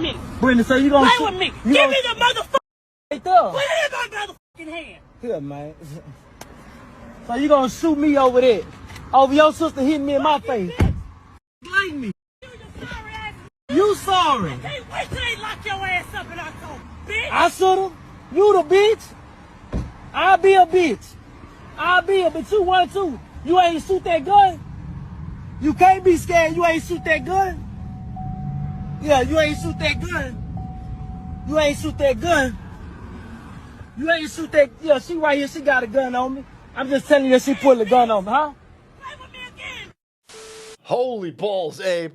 me. Brendan, so you gonna Play with me. Give me the motherfucker. Right there. Put it in my motherfucking hand. Here, man. So you gonna shoot me over there? Over your sister hitting me in my face? Blame me. You sorry. I can't wait till they lock your ass up in October, bitch. I should've. You the bitch. I'll be a bitch. I'll be a bitch. You want to. You ain't shoot that gun. You can't be scared. You ain't shoot that gun. Yeah, you ain't shoot that gun. You ain't shoot that gun. You ain't shoot that. Yeah, she right here. She got a gun on me. I'm just telling you that she pulled a gun on me, huh? Play with me again. Holy balls, Abe.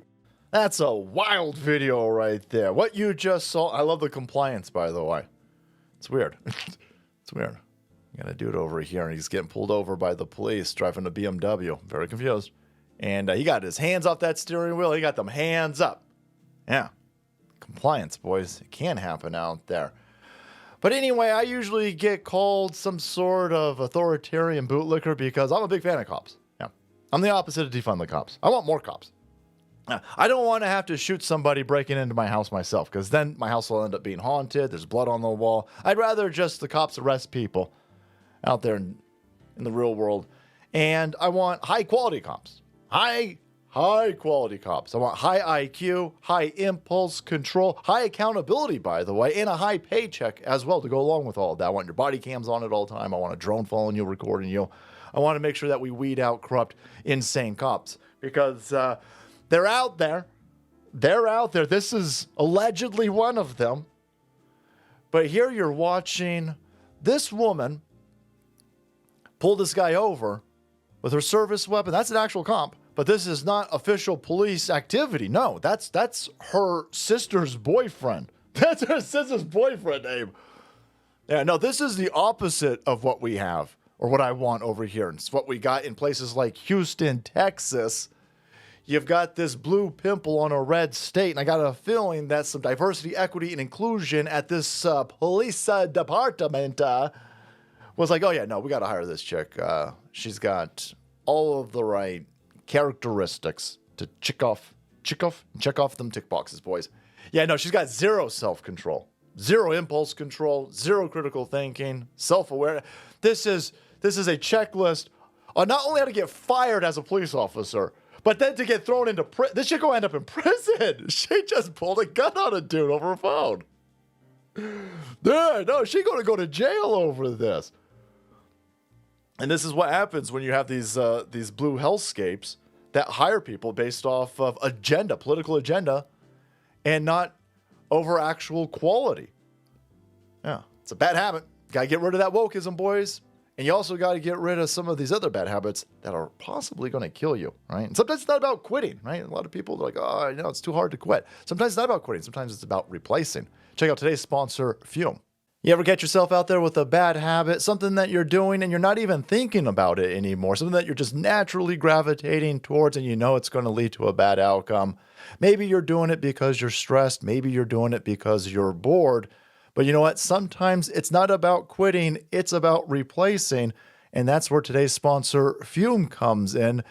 That's a wild video right there. What you just saw, I love the compliance, by the way. It's weird. It's weird. I got a dude over here, and he's getting pulled over by the police driving a BMW. Very confused. And he got his hands off that steering wheel. He got them hands up. Yeah. Compliance, boys. It can happen out there. But anyway, I usually get called some sort of authoritarian bootlicker because I'm a big fan of cops. Yeah. I'm the opposite of defund the cops. I want more cops. I don't want to have to shoot somebody breaking into my house myself, because then my house will end up being haunted. There's blood on the wall. I'd rather just the cops arrest people out there in the real world. And I want high quality cops. High quality cops. I want high IQ, high impulse control, high accountability, by the way, and a high paycheck as well to go along with all of that. I want your body cams on it all the time. I want a drone following you, recording you. I want to make sure that we weed out corrupt, insane cops, because they're out there. They're out there. This is allegedly one of them. But here you're watching this woman pull this guy over with her service weapon. That's an actual cop. But this is not official police activity. No, that's her sister's boyfriend. That's her sister's boyfriend, Abe. Yeah, no, this is the opposite of what we have, or what I want over here. It's what we got in places like Houston, Texas. You've got this blue pimple on a red state, and I got a feeling that some diversity, equity, and inclusion at this police department was like, oh yeah, no, we got to hire this chick. She's got all of the right characteristics to check off them tick boxes, boys. Yeah, no, she's got zero self-control, zero impulse control, zero critical thinking, self-awareness. This is a checklist on not only how to get fired as a police officer, but then to get thrown into prison. This chick will end up in prison. She just pulled a gun on a dude over a phone. Yeah, no, she's going to go to jail over this. And this is what happens when you have these blue hellscapes that hire people based off of agenda, political agenda, and not over actual quality. Yeah, it's a bad habit. Got to get rid of that wokeism, boys. And you also got to get rid of some of these other bad habits that are possibly going to kill you, right? And sometimes it's not about quitting, right? A lot of people are like, oh, you know, it's too hard to quit. Sometimes it's not about quitting. Sometimes it's about replacing. Check out today's sponsor, Fume. You ever get yourself out there with a bad habit, something that you're doing and you're not even thinking about it anymore, something that you're just naturally gravitating towards and you know it's going to lead to a bad outcome? Maybe you're doing it because you're stressed. Maybe you're doing it because you're bored. But you know what? Sometimes it's not about quitting. It's about replacing. And that's where today's sponsor, Fume, comes in.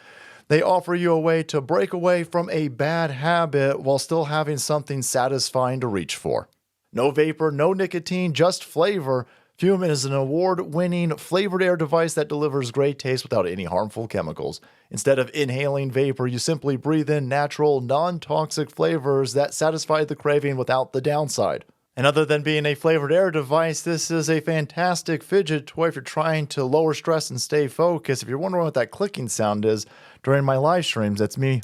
They offer you a way to break away from a bad habit while still having something satisfying to reach for. No vapor, no nicotine, just flavor. Fume is an award-winning flavored air device that delivers great taste without any harmful chemicals. Instead of inhaling vapor, you simply breathe in natural, non-toxic flavors that satisfy the craving without the downside. And other than being a flavored air device, this is a fantastic fidget toy if you're trying to lower stress and stay focused. If you're wondering what that clicking sound is during my live streams, that's me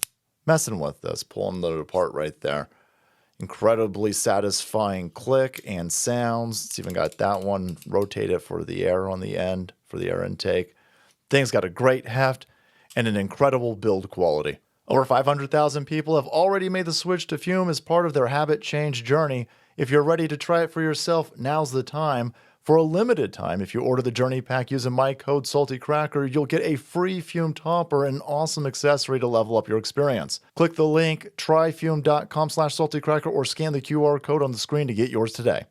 messing with this, pulling it apart right there. Incredibly satisfying click and sounds. It's even got that one rotated for the air on the end, for the air intake. Thing's got a great heft and an incredible build quality. Over 500,000 people have already made the switch to Fume as part of their habit change journey. If you're ready to try it for yourself, now's the time. For a limited time, if you order the Journey Pack using my code SaltyCracker, you'll get a free Fume topper and an awesome accessory to level up your experience. Click the link, tryfume.com/SaltyCracker, or scan the QR code on the screen to get yours today.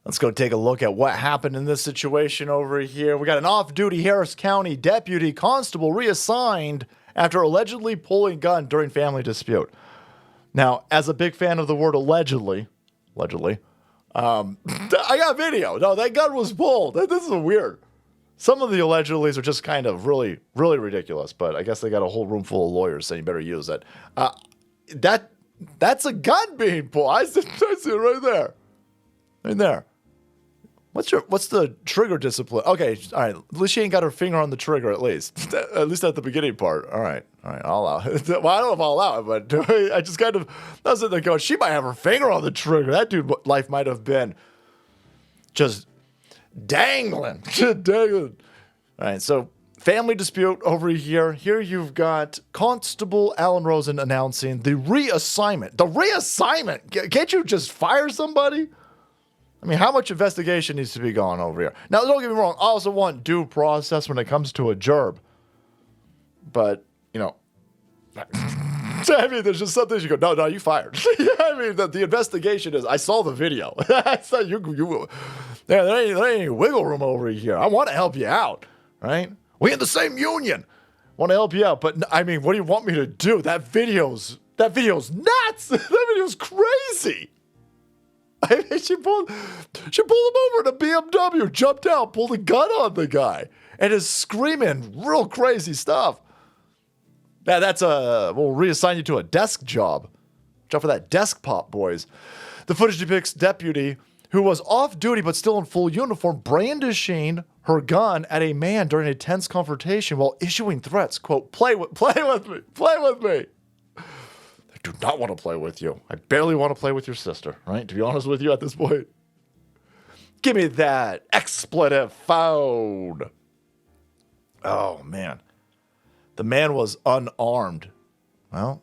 Let's go take a look at what happened in this situation over here. We got an off-duty Harris County deputy constable reassigned after allegedly pulling gun during family dispute. Now, as a big fan of the word allegedly, allegedly. I got video. No, that gun was pulled. This is weird. Some of the allegedlys are just kind of really, really ridiculous, but I guess they got a whole room full of lawyers saying you better use it. That's a gun being pulled. I see it right there. Right there. What's the trigger discipline? Okay, all right. At least she ain't got her finger on the trigger, at least. At least at the beginning part. All right, I'll allow it. Well, I don't know if I'll allow it, but I just kind of, I was sitting there going, she might have her finger on the trigger. That dude's life might have been just dangling. Dangling. All right, so family dispute over here. Here you've got Constable Alan Rosen announcing the reassignment. The reassignment? Can't you just fire somebody? I mean, how much investigation needs to be going over here? Now, don't get me wrong. I also want due process when it comes to a gerb. But, you know, I mean, there's just some things you go, no, you fired. I mean, the investigation is, I saw the video. I saw there ain't any wiggle room over here. I want to help you out, right? We in the same union. Want to help you out. But, I mean, what do you want me to do? That video's nuts. That video's crazy. I mean, she pulled him over in a BMW, jumped out, pulled a gun on the guy, and is screaming real crazy stuff. Now we'll reassign you to a desk job. Watch out for that desk pop, boys. The footage depicts deputy who was off duty but still in full uniform brandishing her gun at a man during a tense confrontation while issuing threats. Quote, play with me. Do not want to play with you. I barely want to play with your sister, right? To be honest with you at this point. Give me that expletive phone. Oh, man. The man was unarmed. Well,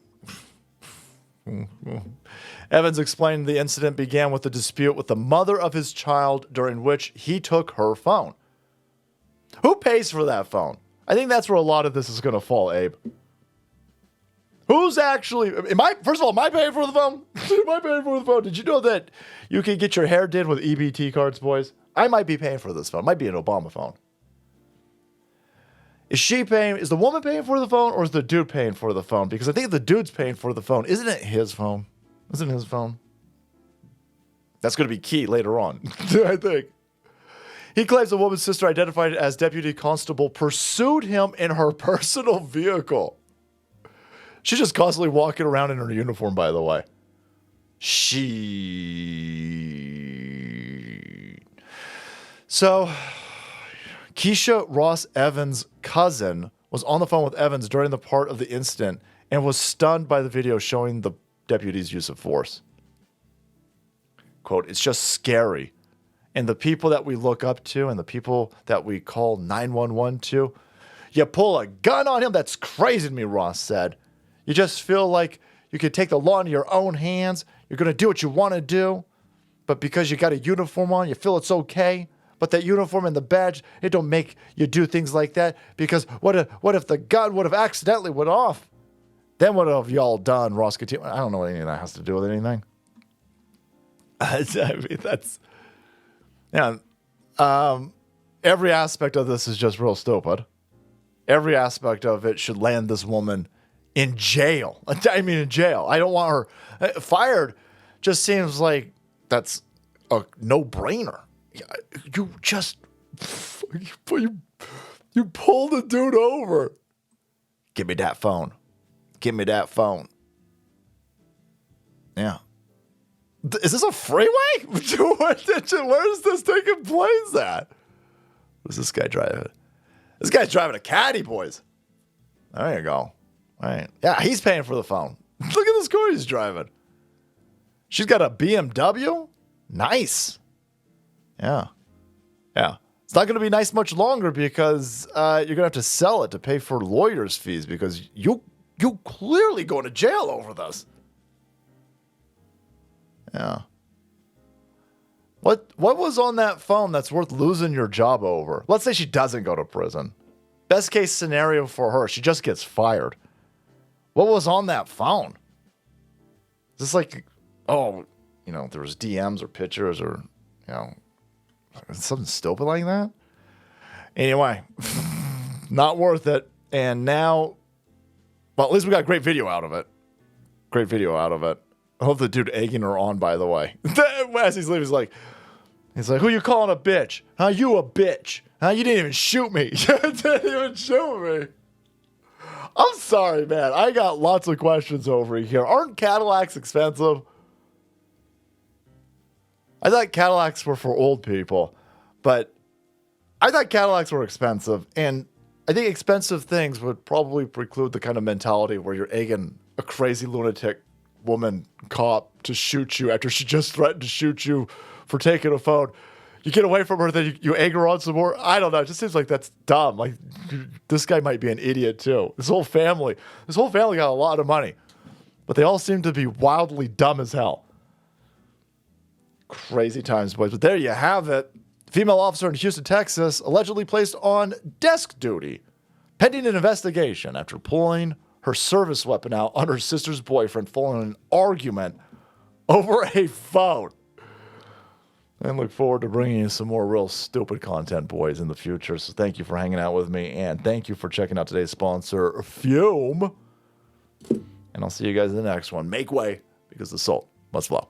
Evans explained the incident began with a dispute with the mother of his child during which he took her phone. Who pays for that phone? I think that's where a lot of this is going to fall, Abe. Who's actually, first of all, am I paying for the phone? Am I paying for the phone? Did you know that you can get your hair did with EBT cards, boys? I might be paying for this phone. It might be an Obama phone. Is the woman paying for the phone or is the dude paying for the phone? Because I think the dude's paying for the phone. Isn't it his phone? Isn't it his phone? That's going to be key later on, I think. He claims the woman's sister, identified as Deputy Constable, pursued him in her personal vehicle. She's just constantly walking around in her uniform, by the way. So, Keisha Ross Evans' cousin was on the phone with Evans during the part of the incident and was stunned by the video showing the deputy's use of force. Quote, it's just scary. And the people that we look up to and the people that we call 911 to, you pull a gun on him? That's crazy to me, Ross said. You just feel like you could take the law into your own hands. You're going to do what you want to do. But because you got a uniform on, you feel it's okay. But that uniform and the badge, it don't make you do things like that. Because what if the gun would have accidentally went off? Then what have y'all done, Ross continued? I don't know what any of that has to do with anything. I mean, that's... Yeah. Every aspect of this is just real stupid. Every aspect of it should land this woman in jail. I mean, in jail. I don't want her fired. Just seems like that's a no-brainer. You just you pull the dude over. Give me that phone. Give me that phone. Yeah. Is this a freeway? Where is this taking place at? What's this guy driving? This guy's driving a caddy, boys. There you go. All right. Yeah, he's paying for the phone. Look at this car he's driving. She's got a BMW? Nice. Yeah. Yeah. It's not going to be nice much longer because you're going to have to sell it to pay for lawyers' fees because you clearly going to jail over this. Yeah. What was on that phone that's worth losing your job over? Let's say she doesn't go to prison. Best case scenario for her, she just gets fired. What was on that phone? Is this like, there was DMs or pictures or, something stupid like that? Anyway, not worth it. And now, well, at least we got great video out of it. Great video out of it. I love the dude egging her on, by the way. As he's leaving, he's like, who you calling a bitch? Huh, you a bitch? Huh, you didn't even shoot me. You didn't even shoot me. I'm sorry, man. I got lots of questions over here. Aren't Cadillacs expensive? I thought Cadillacs were for old people, but I thought Cadillacs were expensive, and I think expensive things would probably preclude the kind of mentality where you're egging a crazy lunatic woman cop to shoot you after she just threatened to shoot you for taking a phone. You get away from her, then you egg her on some more. I don't know. It just seems like that's dumb. Like, this guy might be an idiot, too. This whole family got a lot of money, but they all seem to be wildly dumb as hell. Crazy times, boys. But there you have it. Female officer in Houston, Texas, allegedly placed on desk duty, pending an investigation after pulling her service weapon out on her sister's boyfriend following an argument over a phone. And look forward to bringing you some more real stupid content, boys, in the future. So thank you for hanging out with me, and thank you for checking out today's sponsor, Fume. And I'll see you guys in the next one. Make way, because the soul must flow.